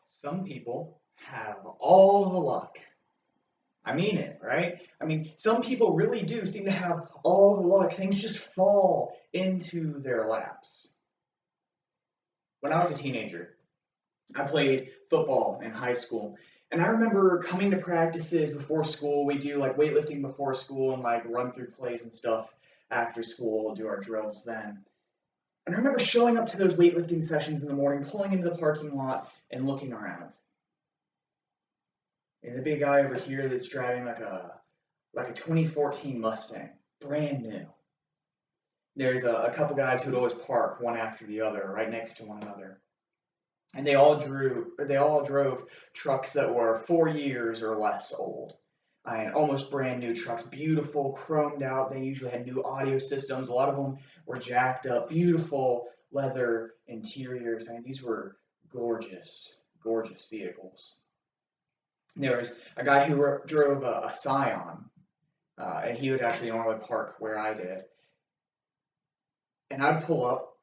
Some people have all the luck. I mean it, right? I mean, some people really do seem to have all the luck. Things just fall into their laps. When I was a teenager, I played football in high school. And I remember coming to practices before school. We do like weightlifting before school and like run through plays and stuff after school. We'll do our drills then. And I remember showing up to those weightlifting sessions in the morning, pulling into the parking lot and looking around. There's a big guy over here that's driving like a 2014 Mustang, brand new. There's a couple guys who'd always park one after the other, right next to one another, and they all drove trucks that were 4 years or less old, and almost brand new trucks, beautiful, chromed out. They usually had new audio systems. A lot of them were jacked up, beautiful leather interiors. I mean, these were gorgeous, gorgeous vehicles. There was a guy who drove a Scion, and he would actually normally park where I did. And I'd pull up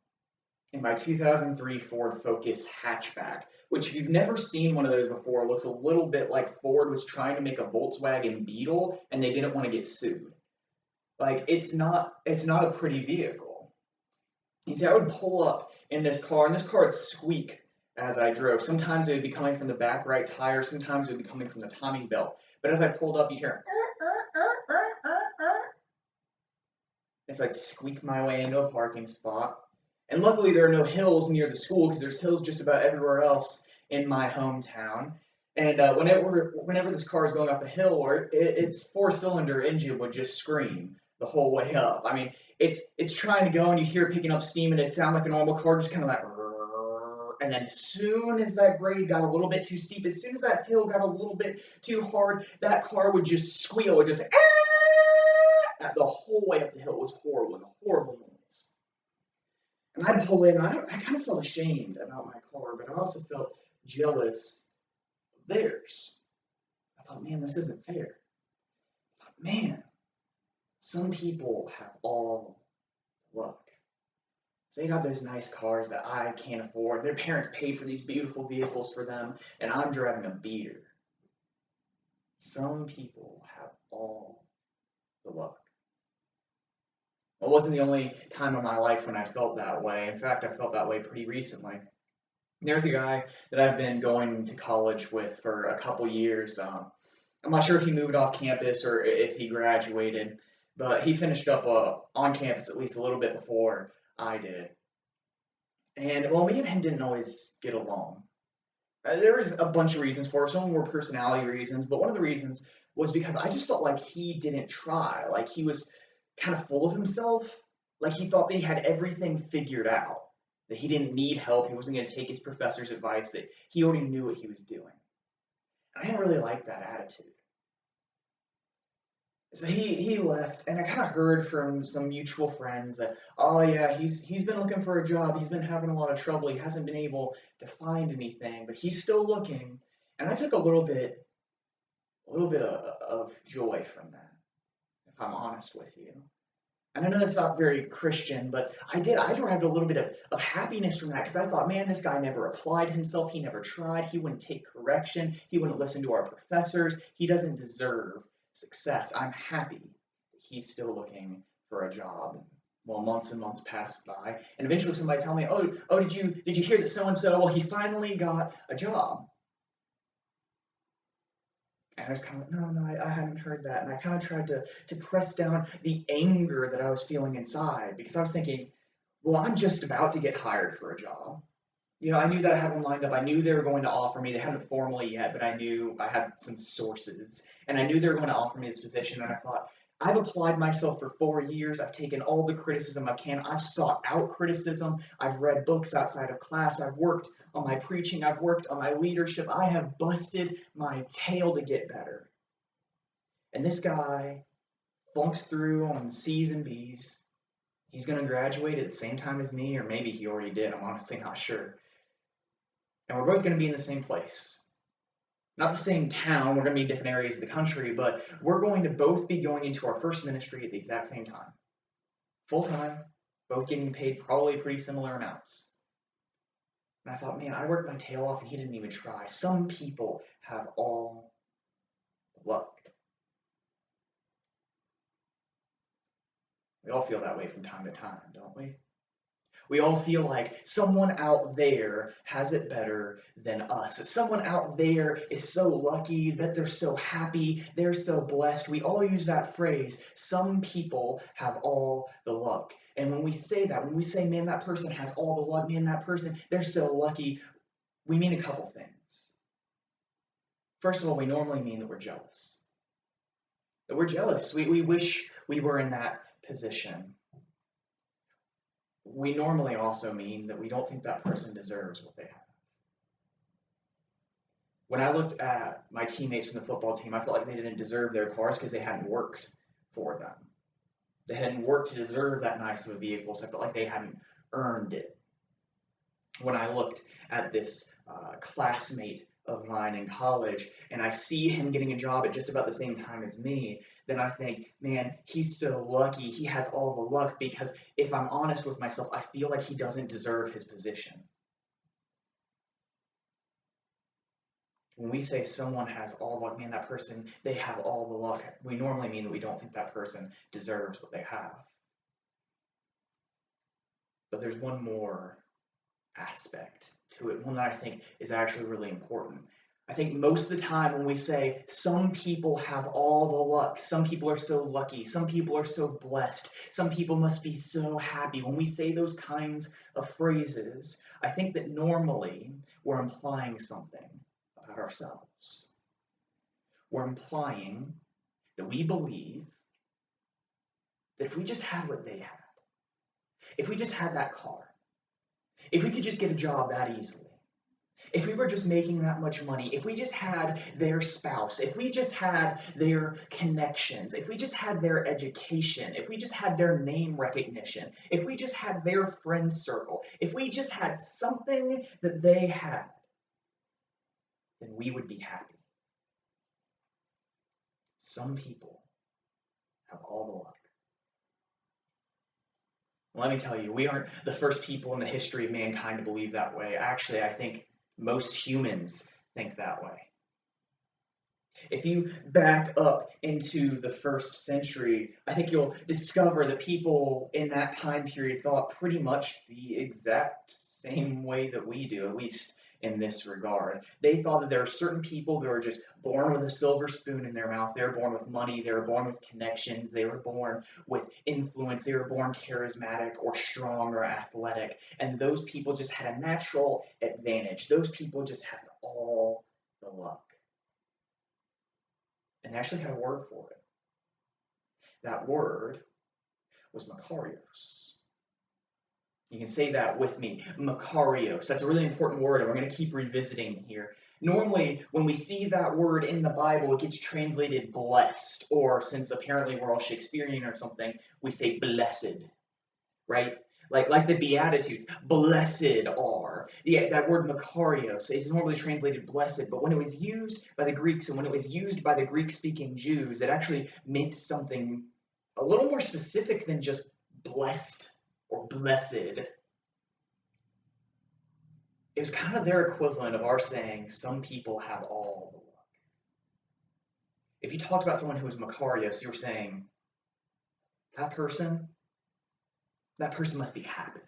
in my 2003 Ford Focus hatchback, which if you've never seen one of those before, looks a little bit like Ford was trying to make a Volkswagen Beetle and they didn't want to get sued. Like it's not a pretty vehicle. You see, I would pull up in this car, and this car would squeak as I drove. Sometimes it would be coming from the back right tire, sometimes it would be coming from the timing belt. But as I pulled up, you'd hear, it's like squeak my way into a parking spot. And luckily, there are no hills near the school because there's hills just about everywhere else in my hometown. And whenever this car is going up a hill, or its four-cylinder engine would just scream the whole way up. I mean, it's trying to go, and you hear it picking up steam, and it sounds like a normal car, just kind of like. And then as soon as that grade got a little bit too steep, as soon as that hill got a little bit too hard, that car would just squeal. It just the whole way up the hill. It was horrible. It was a horrible noise. And I'd pull in, and I kind of felt ashamed about my car, but I also felt jealous of theirs. I thought, man, this isn't fair. I thought, man, some people have all the luck. So they got those nice cars that I can't afford. Their parents paid for these beautiful vehicles for them, and I'm driving a beater. Some people have all the luck. It wasn't the only time in my life when I felt that way. In fact, I felt that way pretty recently. There's a guy that I've been going to college with for a couple years. I'm not sure if he moved off campus or if he graduated, but he finished up on campus at least a little bit before I did. And well, me and him didn't always get along. There was a bunch of reasons for it. Some were personality reasons, but one of the reasons was because I just felt like he didn't try. Like he was kind of full of himself. Like he thought that he had everything figured out, that he didn't need help. He wasn't going to take his professor's advice, that he already knew what he was doing. And I didn't really like that attitude. So he left, and I kind of heard from some mutual friends that, oh yeah, he's been looking for a job. He's been having a lot of trouble. He hasn't been able to find anything, but he's still looking. And I took a little bit of joy from that, if I'm honest with you. And I know that's not very Christian, but I derived a little bit of happiness from that because I thought, man, this guy never applied himself. He never tried. He wouldn't take correction. He wouldn't listen to our professors. He doesn't deserve success. I'm happy that he's still looking for a job. Well, months and months passed by, and eventually somebody told me, oh, did you hear that so and so? Well, he finally got a job. And I was kind of, no, I hadn't heard that. And I kind of tried to press down the anger that I was feeling inside because I was thinking, well, I'm just about to get hired for a job. I knew that I had one lined up. I knew they were going to offer me. They hadn't formally yet, but I knew I had some sources. And I knew they were going to offer me this position. And I thought, I've applied myself for 4 years. I've taken all the criticism I can. I've sought out criticism. I've read books outside of class. I've worked on my preaching. I've worked on my leadership. I have busted my tail to get better. And this guy flunks through on C's and B's. He's going to graduate at the same time as me, or maybe he already did. I'm honestly not sure. And we're both going to be in the same place. Not the same town, we're going to be in different areas of the country, but we're going to both be going into our first ministry at the exact same time. Full time, both getting paid probably pretty similar amounts. And I thought, man, I worked my tail off and he didn't even try. Some people have all the luck. We all feel that way from time to time, don't we? We all feel like someone out there has it better than us. Someone out there is so lucky that they're so happy, they're so blessed. We all use that phrase, some people have all the luck. And when we say that, when we say, man, that person has all the luck, man, that person, they're so lucky, we mean a couple things. First of all, we normally mean that we're jealous. That we're jealous. We wish we were in that position. We normally also mean that we don't think that person deserves what they have. When I looked at my teammates from the football team, I felt like they didn't deserve their cars because they hadn't worked for them. They hadn't worked to deserve that nice of a vehicle, so I felt like they hadn't earned it. When I looked at this classmate of mine in college and I see him getting a job at just about the same time as me, then I think, man, he's so lucky. He has all the luck, because if I'm honest with myself, I feel like he doesn't deserve his position. When we say someone has all the luck, man, that person, they have all the luck, we normally mean that we don't think that person deserves what they have. But there's one more aspect to it, one that I think is actually really important. I think most of the time when we say some people have all the luck, some people are so lucky, some people are so blessed, some people must be so happy, when we say those kinds of phrases, I think that normally we're implying something about ourselves. We're implying that we believe that if we just had what they had, if we just had that car, if we could just get a job that easily, if we were just making that much money, if we just had their spouse, if we just had their connections, if we just had their education, if we just had their name recognition, if we just had their friend circle, if we just had something that they had, then we would be happy. Some people have all the luck. Let me tell you, we aren't the first people in the history of mankind to believe that way. Actually, I think most humans think that way. If you back up into the first century, I think you'll discover that people in that time period thought pretty much the exact same way that we do, at least in this regard. They thought that there are certain people that are just born with a silver spoon in their mouth. They were born with money. They were born with connections. They were born with influence. They were born charismatic or strong or athletic. And those people just had a natural advantage. Those people just had all the luck. And they actually had a word for it. That word was Makarios. You can say that with me, Makarios. That's a really important word, and we're going to keep revisiting here. Normally, when we see that word in the Bible, it gets translated blessed, or since apparently we're all Shakespearean or something, we say blessed, right? Like the beatitudes, blessed are. Yeah, that word Makarios is normally translated blessed, but when it was used by the Greeks and when it was used by the Greek-speaking Jews, it actually meant something a little more specific than just blessed or blessed. It was kind of their equivalent of our saying, some people have all the luck. If you talked about someone who was Makarios, you were saying, that person must be happy.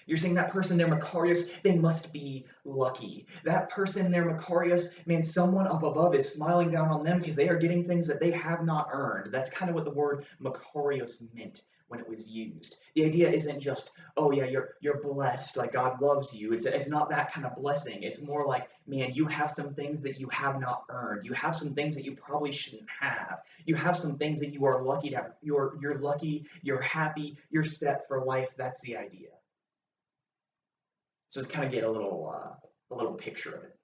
You're saying that person, they're Makarios, they must be lucky. That person, they're Makarios, man, someone up above is smiling down on them because they are getting things that they have not earned. That's kind of what the word Makarios meant when it was used. The idea isn't just, oh yeah, you're blessed, like God loves you. It's not that kind of blessing. It's more like, man, you have some things that you have not earned. You have some things that you probably shouldn't have. You have some things that you are lucky to have. You're lucky, you're happy, you're set for life. That's the idea. So just kind of get a little picture of it.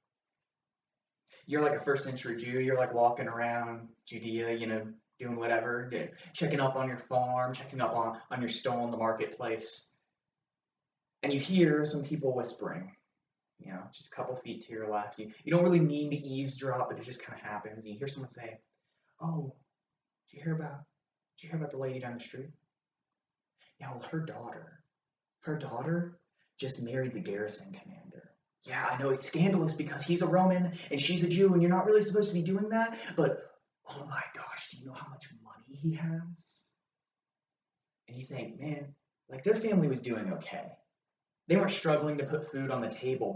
You're like a first century Jew. You're like walking around Judea, doing whatever, checking up on your farm, checking up on your stall in the marketplace. And you hear some people whispering, just a couple feet to your left. You don't really mean to eavesdrop, but it just kind of happens. And you hear someone say, oh, did you hear about the lady down the street? Yeah, well, her daughter, just married the garrison commander. Yeah, I know it's scandalous because he's a Roman and she's a Jew and you're not really supposed to be doing that, but oh my gosh, do you know how much money he has? And you think, man, like their family was doing okay. They weren't struggling to put food on the table,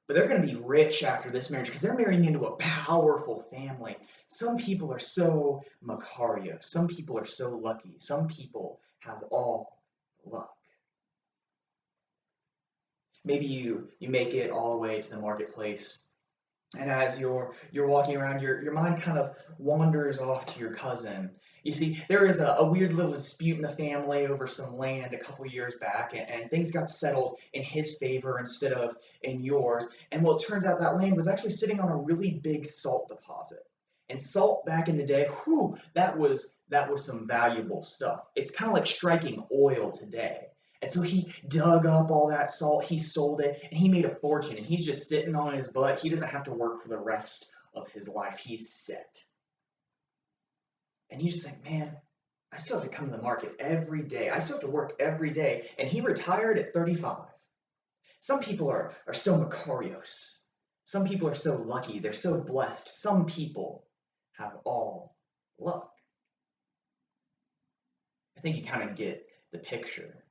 but they're going to be rich after this marriage because they're marrying into a powerful family. Some people are so Macarios. Some people are so lucky. Some people have all luck. Maybe you make it all the way to the marketplace, and as you're walking around, your mind kind of wanders off to your cousin. You see, there is a weird little dispute in the family over some land a couple years back, and things got settled in his favor instead of in yours. And well, it turns out that land was actually sitting on a really big salt deposit. And salt back in the day, whew, that was some valuable stuff. It's kind of like striking oil today. And so he dug up all that salt, he sold it, and he made a fortune. And he's just sitting on his butt. He doesn't have to work for the rest of his life. He's set. And you just think, man, I still have to come to the market every day. I still have to work every day. And he retired at 35. Some people are so Macarios. Some people are so lucky. They're so blessed. Some people have all luck. I think you kind of get the picture.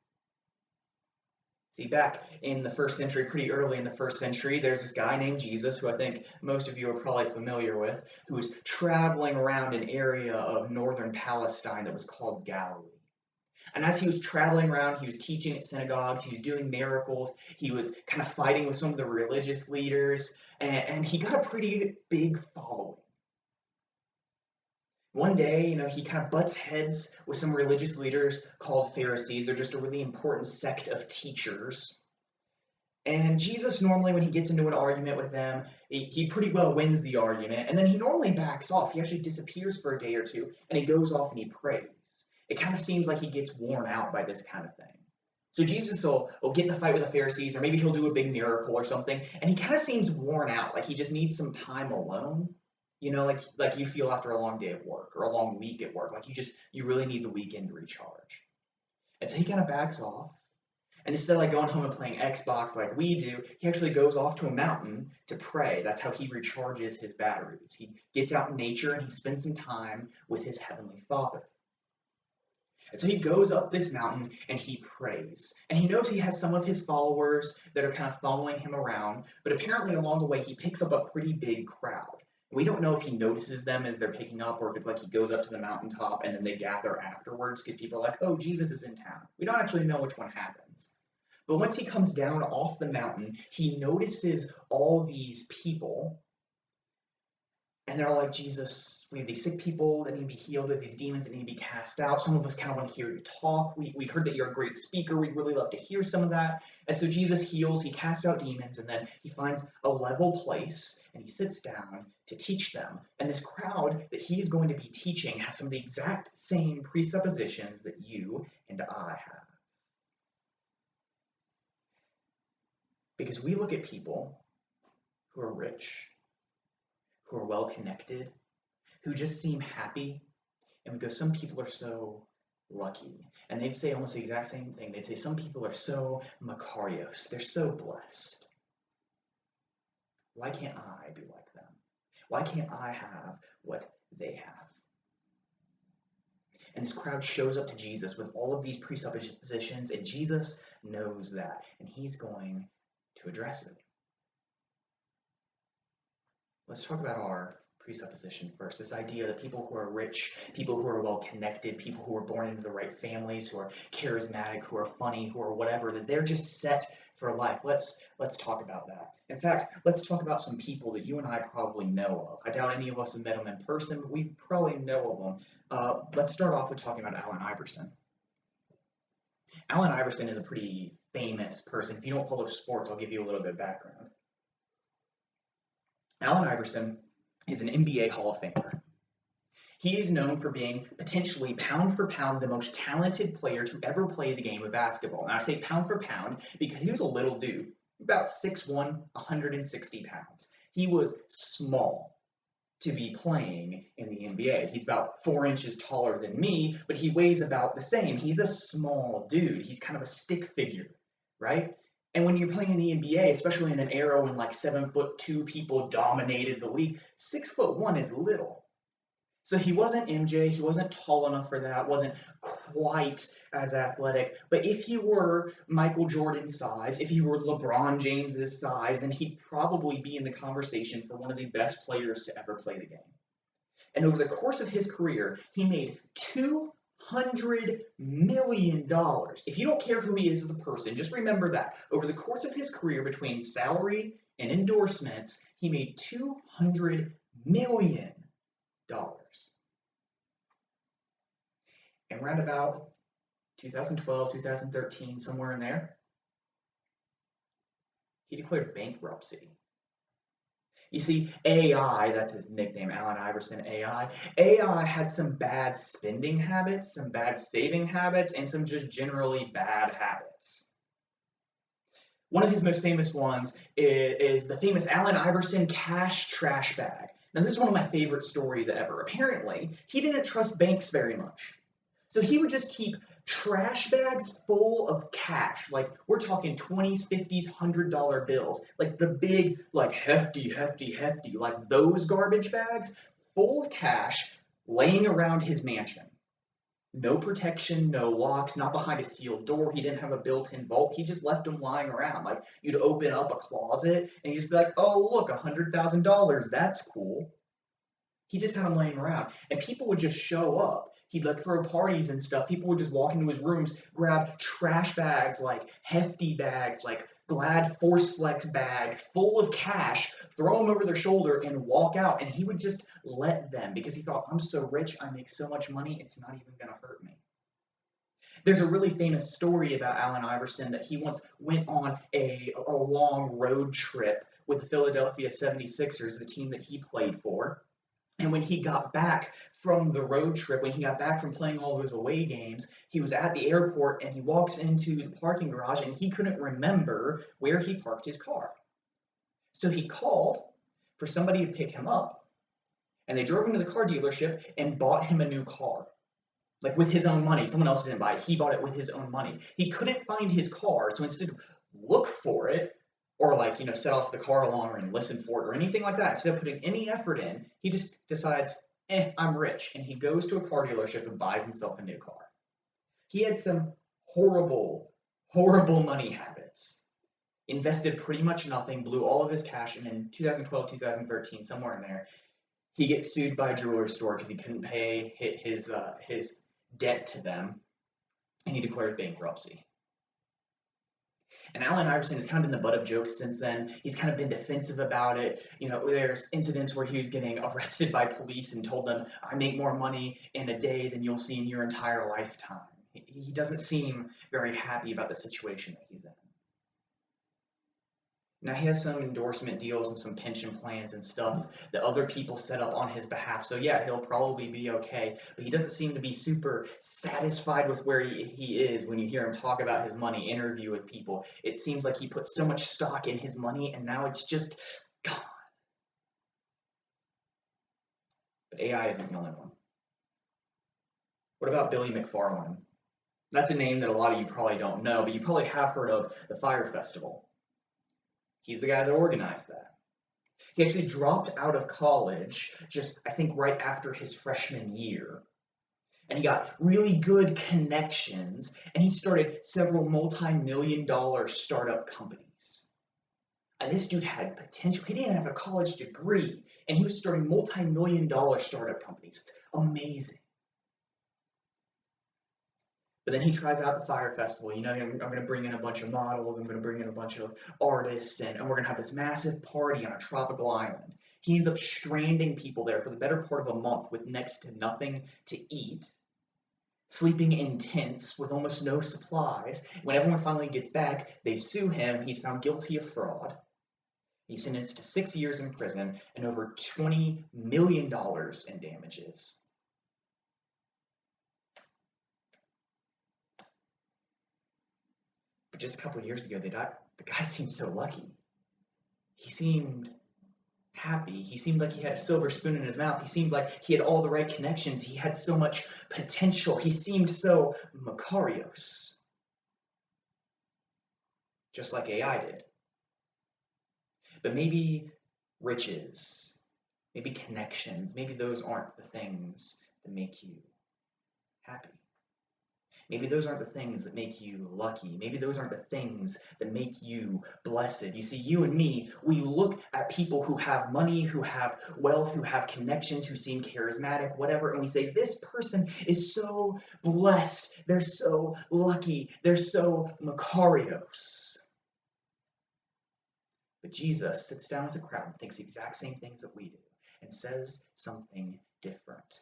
See, back in the first century, pretty early in the first century, there's this guy named Jesus, who I think most of you are probably familiar with, who was traveling around an area of northern Palestine that was called Galilee. And as he was traveling around, he was teaching at synagogues, he was doing miracles, he was kind of fighting with some of the religious leaders, and he got a pretty big following. One day, he kind of butts heads with some religious leaders called Pharisees. They're just a really important sect of teachers. And Jesus, normally when he gets into an argument with them, he pretty well wins the argument. And then he normally backs off. He actually disappears for a day or two, and he goes off and he prays. It kind of seems like he gets worn out by this kind of thing. So Jesus will get in a fight with the Pharisees, or maybe he'll do a big miracle or something, and he kind of seems worn out, like he just needs some time alone. Like you feel after a long day of work or a long week at work, like you really need the weekend to recharge. And so he kind of backs off. And instead of like going home and playing Xbox like we do, he actually goes off to a mountain to pray. That's how he recharges his batteries. He gets out in nature and he spends some time with his heavenly Father. And so he goes up this mountain and he prays. And he knows he has some of his followers that are kind of following him around, but apparently along the way he picks up a pretty big crowd. We don't know if he notices them as they're picking up, or if it's like he goes up to the mountaintop and then they gather afterwards because people are like, oh, Jesus is in town. We don't actually know which one happens. But once he comes down off the mountain, he notices all these people. And they're all like, Jesus, we have these sick people that need to be healed. We have these demons that need to be cast out. Some of us kind of want to hear you talk. We heard that you're a great speaker. We'd really love to hear some of that. And so Jesus heals, he casts out demons, and then he finds a level place and he sits down to teach them. And this crowd that he's going to be teaching has some of the exact same presuppositions that you and I have. Because we look at people who are rich, who are well connected, who just seem happy, and we go, some people are so lucky. And they'd say almost the exact same thing. They'd say some people are so Macarios, they're so blessed. Why can't I be like them? Why can't I have what they have? And this crowd shows up to Jesus with all of these presuppositions, and Jesus knows that, and he's going to address it. Let's talk about our presupposition first. This idea that people who are rich, people who are well connected, people who are born into the right families, who are charismatic, who are funny, who are whatever, that they're just set for life. Let's talk about that. In fact, let's talk about some people that you and I probably know of. I doubt any of us have met them in person, but we probably know of them. Let's start off with talking about Allen Iverson. Allen Iverson is a pretty famous person. If you don't follow sports, I'll give you a little bit of background. Allen Iverson is an NBA Hall of Famer. He is known for being potentially pound for pound the most talented player to ever play the game of basketball. Now I say pound for pound because he was a little dude, about 6'1", 160 pounds. He was small to be playing in the NBA. He's about 4 inches taller than me, but he weighs about the same. He's a small dude. He's kind of a stick figure, right? And when you're playing in the NBA, especially in an era when like 7'2" people dominated the league, 6'1" is little. So he wasn't MJ, he wasn't tall enough for that, wasn't quite as athletic. But if he were Michael Jordan's size, if he were LeBron James's size, then he'd probably be in the conversation for one of the best players to ever play the game. And over the course of his career, he made $200 million. If you don't care who he is as a person, just remember that. Over the course of his career, between salary and endorsements, he made $200 million. And around about 2012, 2013, somewhere in there, he declared bankruptcy. You see, AI, that's his nickname, Allen Iverson AI had some bad spending habits, some bad saving habits, and some just generally bad habits. One of his most famous ones is the famous Allen Iverson cash trash bag. Now, this is one of my favorite stories ever. Apparently, he didn't trust banks very much. So he would just keep trash bags full of cash. Like, we're talking 20s, 50s, $100 bills. Like the big, like hefty, like those garbage bags full of cash laying around his mansion. No protection, no locks, not behind a sealed door. He didn't have a built-in vault. He just left them lying around. Like, you'd open up a closet and you'd just be like, oh, look, $100,000. That's cool. He just had them laying around. And people would just show up. He'd like throw parties and stuff. People would just walk into his rooms, grab trash bags, like hefty bags, like Glad Force Flex bags full of cash, throw them over their shoulder and walk out. And he would just let them because he thought, I'm so rich, I make so much money, it's not even going to hurt me. There's a really famous story about Allen Iverson that he once went on a long road trip with the Philadelphia 76ers, the team that he played for. And when he got back from the road trip, when he got back from playing all those away games, he was at the airport and he walks into the parking garage and he couldn't remember where he parked his car. So he called for somebody to pick him up, and they drove him to the car dealership and bought him a new car. Like with his own money. Someone else didn't buy it. He bought it with his own money. He couldn't find his car, so instead of look for it, or like, set off the car alarm and listen for it or anything like that, instead of putting any effort in, he just decides, I'm rich. And he goes to a car dealership and buys himself a new car. He had some horrible, horrible money habits. Invested pretty much nothing, blew all of his cash, and in 2012, 2013, somewhere in there, he gets sued by a jewelry store because he couldn't pay his debt to them, and he declared bankruptcy. And Allen Iverson has kind of been the butt of jokes since then. He's kind of been defensive about it. There's incidents where he was getting arrested by police and told them, I make more money in a day than you'll see in your entire lifetime. He doesn't seem very happy about the situation that he's in. Now, he has some endorsement deals and some pension plans and stuff that other people set up on his behalf. So yeah, he'll probably be okay. But he doesn't seem to be super satisfied with where he is when you hear him talk about his money, interview with people. It seems like he put so much stock in his money and now it's just gone. But AI isn't the only one. What about Billy McFarland? That's a name that a lot of you probably don't know, but you probably have heard of the Fire Festival. He's the guy that organized that. He actually dropped out of college just, I think, right after his freshman year. And he got really good connections, and he started several multi-million-dollar startup companies. And this dude had potential. He didn't have a college degree, and he was starting multi-million-dollar startup companies. It's amazing. But then he tries out the Fire Festival. I'm going to bring in a bunch of models. I'm going to bring in a bunch of artists, and we're going to have this massive party on a tropical island. He ends up stranding people there for the better part of a month with next to nothing to eat, sleeping in tents with almost no supplies. When everyone finally gets back, they sue him. He's found guilty of fraud. He's sentenced to 6 years in prison and over $20 million in damages. Just a couple of years ago, the guy seemed so lucky. He seemed happy. He seemed like he had a silver spoon in his mouth. He seemed like he had all the right connections. He had so much potential. He seemed so Macarios. just like AI did. But maybe riches, maybe connections, maybe those aren't the things that make you happy. Maybe those aren't the things that make you lucky. Maybe those aren't the things that make you blessed. You see, you and me, we look at people who have money, who have wealth, who have connections, who seem charismatic, whatever, and we say, this person is so blessed. They're so lucky. They're so Makarios. But Jesus sits down with the crowd and thinks the exact same things that we do and says something different.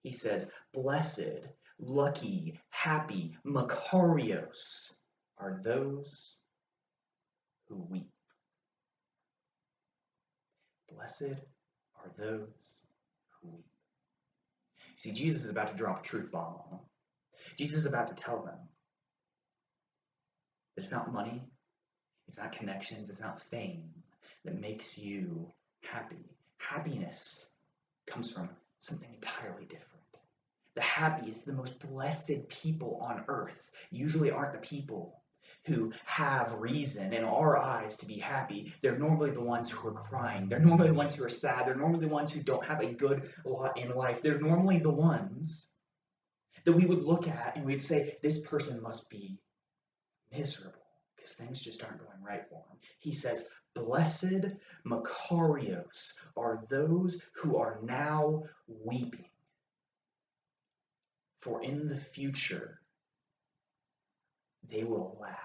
He says, blessed, lucky, happy, Makarios are those who weep. Blessed are those who weep. See, Jesus is about to drop a truth bomb on them. Jesus is about to tell them that it's not money, it's not connections, it's not fame that makes you happy. Happiness comes from something entirely different. The happiest, the most blessed people on earth usually aren't the people who have reason in our eyes to be happy. They're normally the ones who are crying. They're normally the ones who are sad. They're normally the ones who don't have a good lot in life. They're normally the ones that we would look at and we'd say, this person must be miserable because things just aren't going right for him. He says, blessed Makarios are those who are now weeping. For in the future, they will laugh.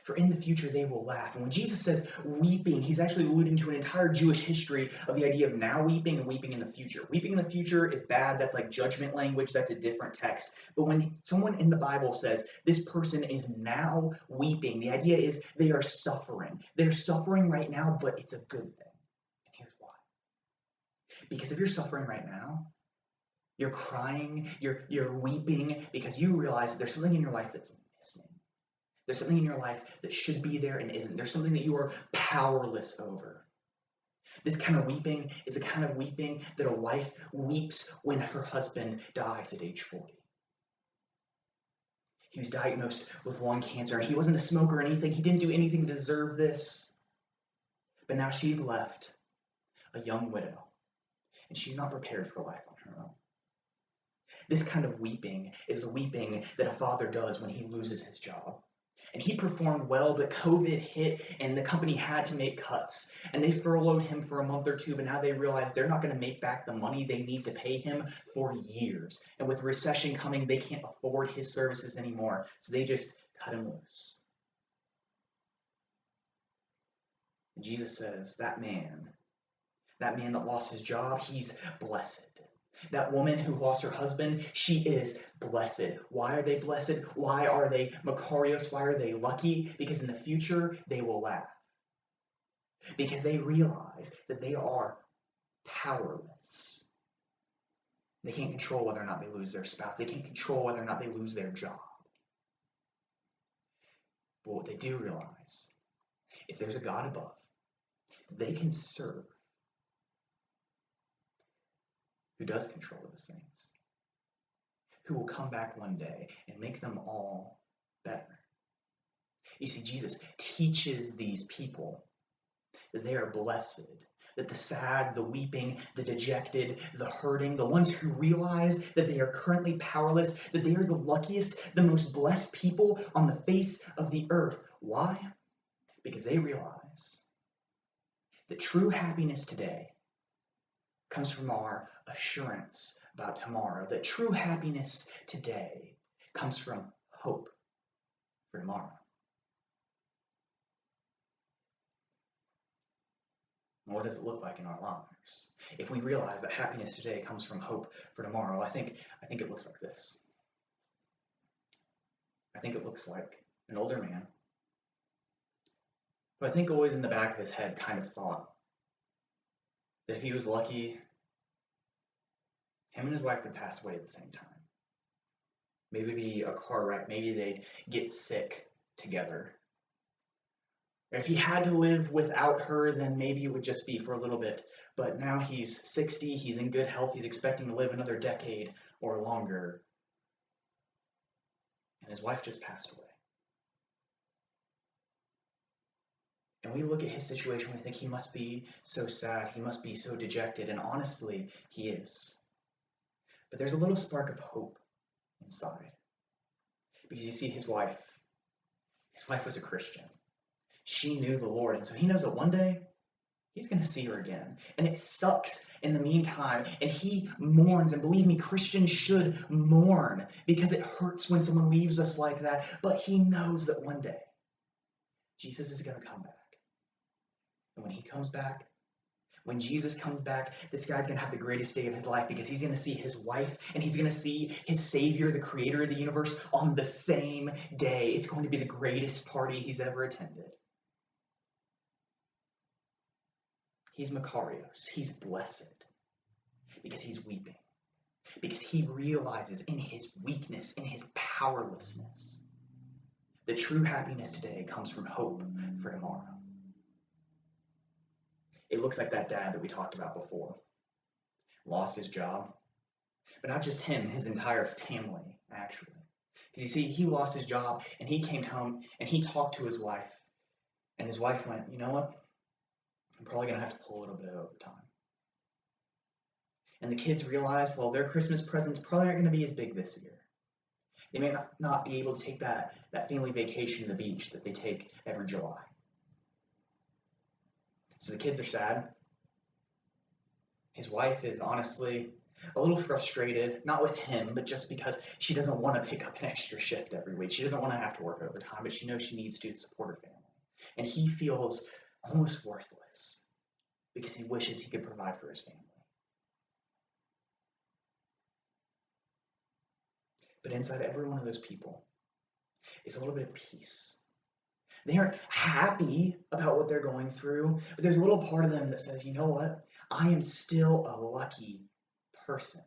For in the future, they will laugh. And when Jesus says weeping, he's actually alluding to an entire Jewish history of the idea of now weeping and weeping in the future. Weeping in the future is bad. That's like judgment language. That's a different text. But when someone in the Bible says this person is now weeping, the idea is they are suffering. They're suffering right now, but it's a good thing. And here's why. Because if you're suffering right now, you're crying, you're weeping because you realize that there's something in your life that's missing. There's something in your life that should be there and isn't. There's something that you are powerless over. This kind of weeping is the kind of weeping that a wife weeps when her husband dies at age 40. He was diagnosed with lung cancer. He wasn't a smoker or anything. He didn't do anything to deserve this. But now she's left a young widow, and she's not prepared for life on her own. This kind of weeping is the weeping that a father does when he loses his job. And he performed well, but COVID hit and the company had to make cuts. And they furloughed him for a month or two, but now they realize they're not going to make back the money they need to pay him for years. And with recession coming, they can't afford his services anymore. So they just cut him loose. And Jesus says, that man that lost his job, he's blessed. That woman who lost her husband, she is blessed. Why are they blessed? Why are they Makarios? Why are they lucky? Because in the future, they will laugh. Because they realize that they are powerless. They can't control whether or not they lose their spouse. They can't control whether or not they lose their job. But what they do realize is there's a God above that they can serve, who does control those things, who will come back one day and make them all better. You see, Jesus teaches these people that they are blessed, that the sad, the weeping, the dejected, the hurting, the ones who realize that they are currently powerless, that they are the luckiest, the most blessed people on the face of the earth. Why? Because they realize that true happiness today comes from our assurance about tomorrow, that true happiness today comes from hope for tomorrow. And what does it look like in our lives? If we realize that happiness today comes from hope for tomorrow, I think it looks like this. I think it looks like an older man who I think always in the back of his head kind of thought that if he was lucky, him and his wife would pass away at the same time. Maybe it'd be a car wreck. Maybe they'd get sick together. Or if he had to live without her, then maybe it would just be for a little bit. But now he's 60, he's in good health, he's expecting to live another decade or longer. And his wife just passed away. And we look at his situation, we think he must be so sad, he must be so dejected, and honestly, he is. But there's a little spark of hope inside. Because you see, his wife was a Christian. She knew the Lord, and so he knows that one day he's going to see her again. And it sucks in the meantime, and he mourns, and believe me, Christians should mourn, because it hurts when someone leaves us like that, but he knows that one day Jesus is going to come back. And when he comes back, when Jesus comes back, this guy's going to have the greatest day of his life, because he's going to see his wife and he's going to see his Savior, the creator of the universe, on the same day. It's going to be the greatest party he's ever attended. He's Makarios. He's blessed because he's weeping, because he realizes in his weakness, in his powerlessness, the true happiness today comes from hope for tomorrow. It looks like that dad that we talked about before. Lost his job. But not just him, his entire family, actually. Because you see, he lost his job, and he came home, and he talked to his wife, and his wife went, you know what? I'm probably going to have to pull a little bit of overtime. And the kids realized, well, their Christmas presents probably aren't going to be as big this year. They may not be able to take that family vacation to the beach that they take every July. So the kids are sad. His wife is honestly a little frustrated, not with him, but just because she doesn't want to pick up an extra shift every week. She doesn't want to have to work overtime, but she knows she needs to support her family. And he feels almost worthless because he wishes he could provide for his family. But inside every one of those people is a little bit of peace. They aren't happy about what they're going through, but there's a little part of them that says, you know what? I am still a lucky person.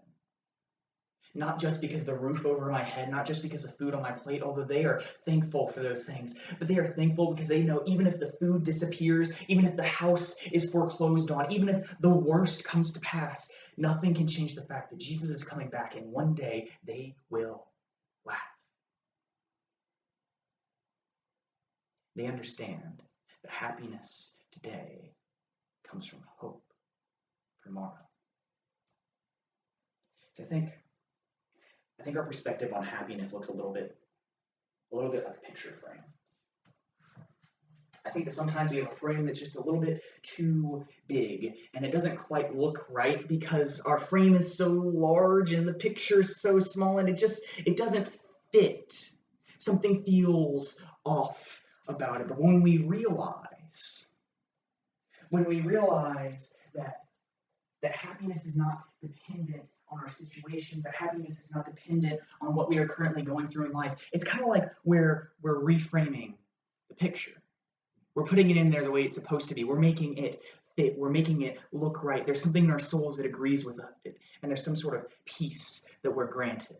Not just because the roof over my head, not just because the food on my plate, although they are thankful for those things, but they are thankful because they know even if the food disappears, even if the house is foreclosed on, even if the worst comes to pass, nothing can change the fact that Jesus is coming back, and one day they will laugh. They understand that happiness today comes from hope for tomorrow. So I think our perspective on happiness looks a little bit like a picture frame. I think that sometimes we have a frame that's just a little bit too big, and it doesn't quite look right because our frame is so large and the picture is so small, and it doesn't fit. Something feels off about it. But when we realize that happiness is not dependent on our situations, that happiness is not dependent on what we are currently going through in life, it's kind of like we're reframing the picture. We're putting it in there the way it's supposed to be. We're making it fit. We're making it look right. There's something in our souls that agrees with it, and there's some sort of peace that we're granted.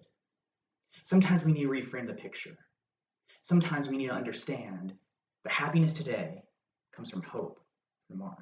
Sometimes we need to reframe the picture. Sometimes we need to understand that happiness today comes from hope tomorrow.